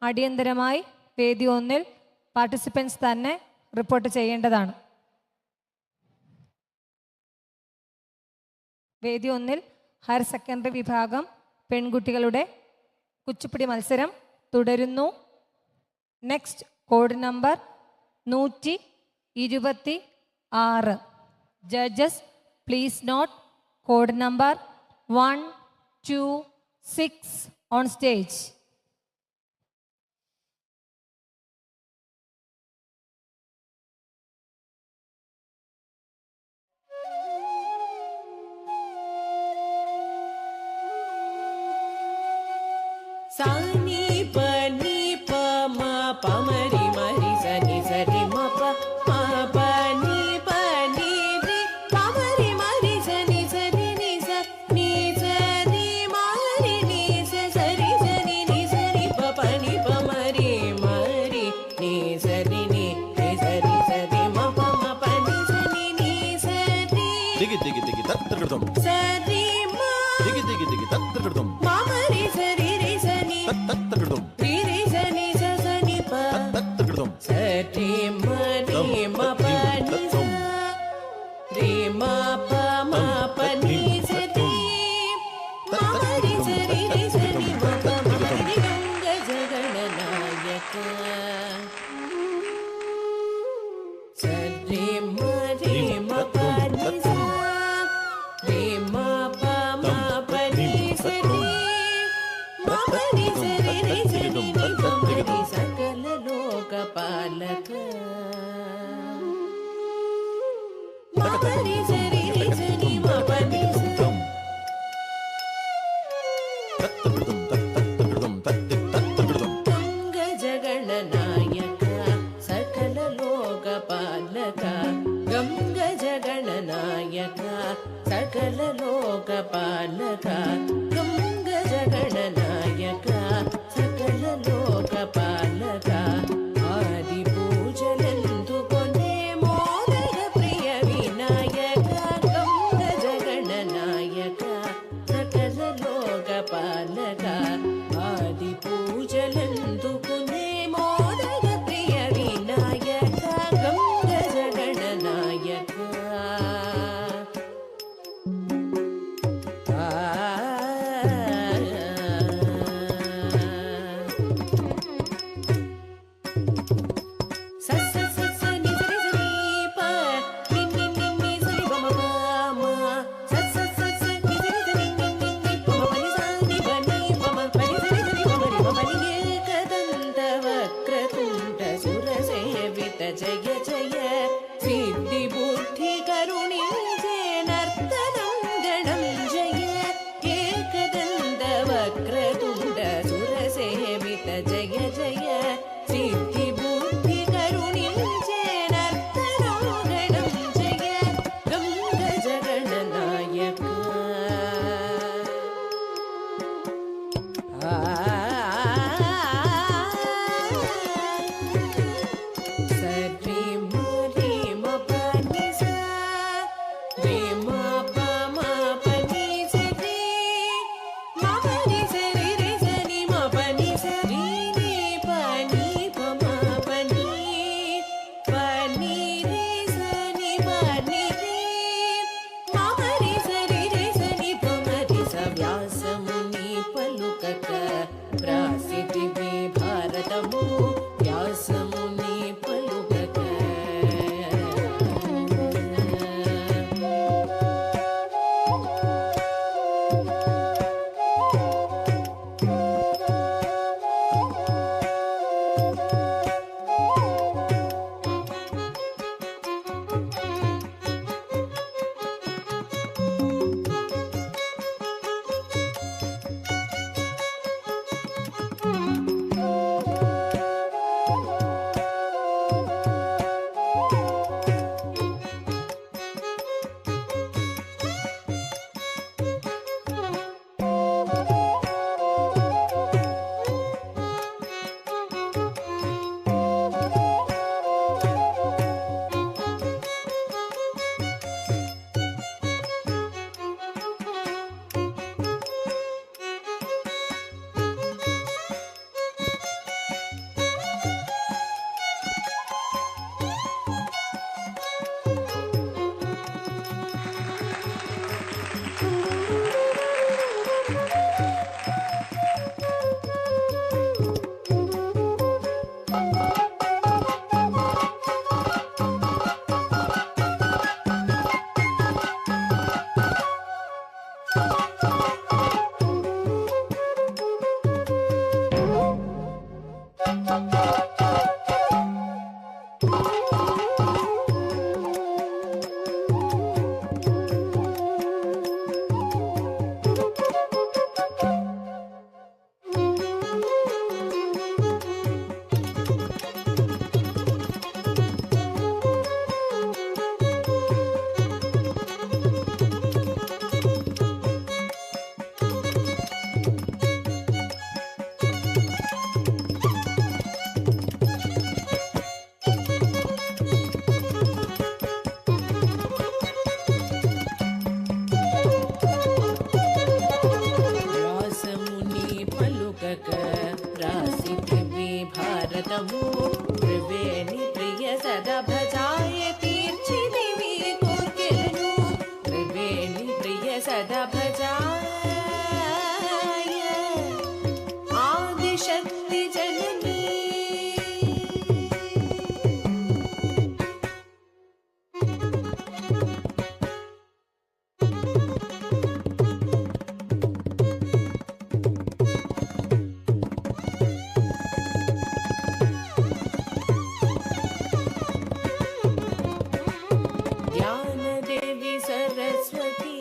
അടിയന്തരമായി വേദി 1 പാർട്ടിസിപ്പൻസ് തന്നെ റിപ്പോർട്ട് ചെയ്യേണ്ടതാണ്. വേദി 1 ഹയർ സെക്കൻഡറി വിഭാഗം പെൺകുട്ടികളുടെ കുച്ചിപ്പുടി മത്സരം തുടരുന്നു. Next code number 126. Judges please note code number 126 on stage. Sani pa ni pa ma pa ma ri sa ni sa ri ma pa ni pa ni ri pa ma ri sa ni sa ri ni sa ri ma ri ni sa ri pa ni pa ma ri ni sa ri sa ri ma pa ni sa ni sa ri digi digi digi tatradum sa ri ma digi digi digi tatradum ma ma ri sa ri tatradum ri sa ni sa ni pa tatradum sa ri ma pa ni sa ri ma pa ni sa ri ma ri sa ni ma pa ni ganga jagananayaka sa ri ma pa ni sa ri ma pa ni sa ri ma ni sa ri ni pa ni sakala lokapalaka ma ni sa ri ni ma pa ni sa tatradum tatradum tatradum Ganga ಜಗಣನಾಯಕ ಸಕಲ ಲೋಕಪಾಲಕ ಗಂಗ ಜಗಣನಾಯಕ ಸಕಲ ಲೋಕಪಾಲಕ ಗಂಗ ಜಗಣನಾಯಕ ಸಕಲ ಲೋಕಪಾಲಕ ಆದಿ ಪೂಜನೆಂದು ಕೊನೆ ಮೋದಕ ಪ್ರಿಯ ವಿನಾಯಕ ಗಂಗ ಜಗಣನಾಯಕ ಸಕಲ ಲೋಕಪಾಲಕ ಆದಿ ಪೂಜನೆಂದು ಕೊನೆ ಮೋದಕ ಪ್ರಿಯ ವಿನಾಯಕ ಗಂಗ ಜಗಣನಾಯಕ రాసి త్రివి భారతము త్రివేణి ప్రియ సదా భజాయ తీర్చిదివి కోర్కెలను త్రివేణి ప్రియ సదా భజాయ ఆదిశక్తి జననీ జ్ఞానదేవి సరస్వతి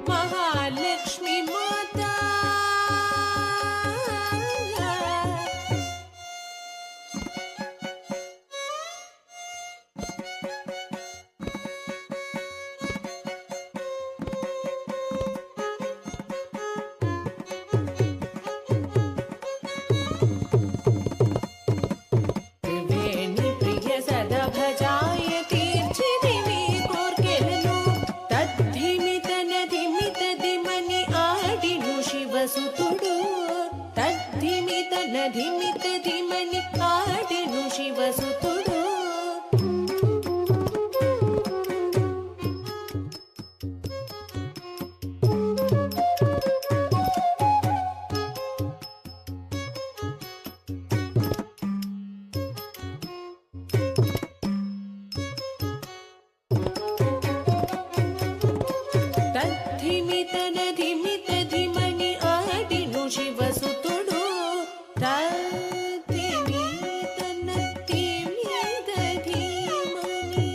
మహాలక్ష్మి మాతా త్రివేణి ప్రియ సదా భజాయ తీర్చిదివి కోర్కెలను తద్ధిమిత నధిమిత దిమని ఆడిను శివసుతుడు తద్ధిమిత నధిమిత దిమని ఆడిను శివసుతుడు తద్ధిమిత నధిమిత ధిమని ఆడిను శివసుతుడు తద్ధిమిత నధిమిత ధిమని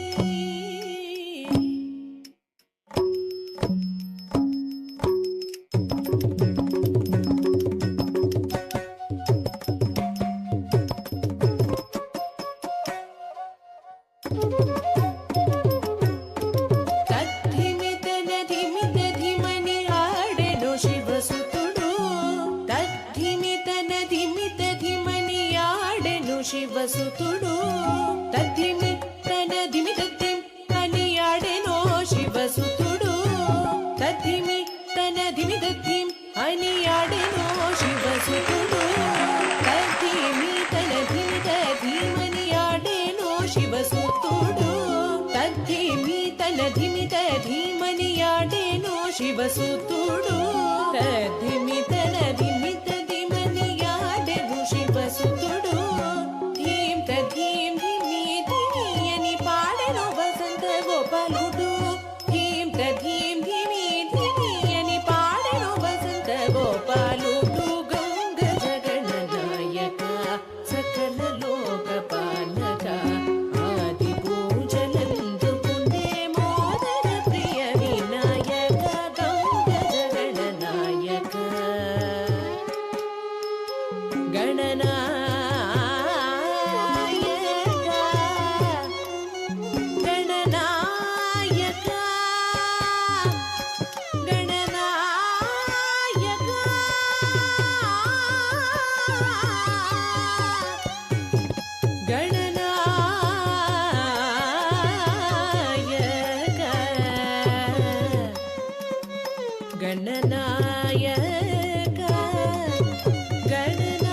తద్ధిమిత నధిమిత ధిమని ఆడెను శివసుతుడు తద్ధిమిత నధిమిత ధిమని ఆడెను శివసుతుడు తద్ధిమిత నధిమిత ధిమని ఆడెను శివసుతుడు తద్ధిమిత నధిమిత ధిమని ఆడెను శివసుతుడు తద్ధిమిత నధిమిత ధిమని ఆడెను శివసుతుడు తద్ధిమిత నధిమిత ధీమని ఆడేను శివసుతుడు తద్ధిమిత నధిమిత ధీమని ఆడెను శివసుతుడు ధీం తధీం ధిమి ధిమి అని పాడెను వసంత గోపాలుడు ధీం తధీం ధిమి ధిమి అని పాడెను వసంత గోపాలుడు గంగ జగణనాయక సకల లోక పాలక ఆది పూజలందుకునే మోదర ప్రియ వినాయక గంగ జగణనాయక గణనాయక గణనాయక గణనాయక గణనాయక గణనాయక గణనాయక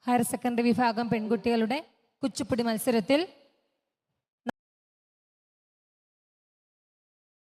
ഹയർ സെക്കൻഡറി വിഭാഗം പെൺകുട്ടികളുടെ കുച്ചിപ്പുടി മത്സരത്തിൽ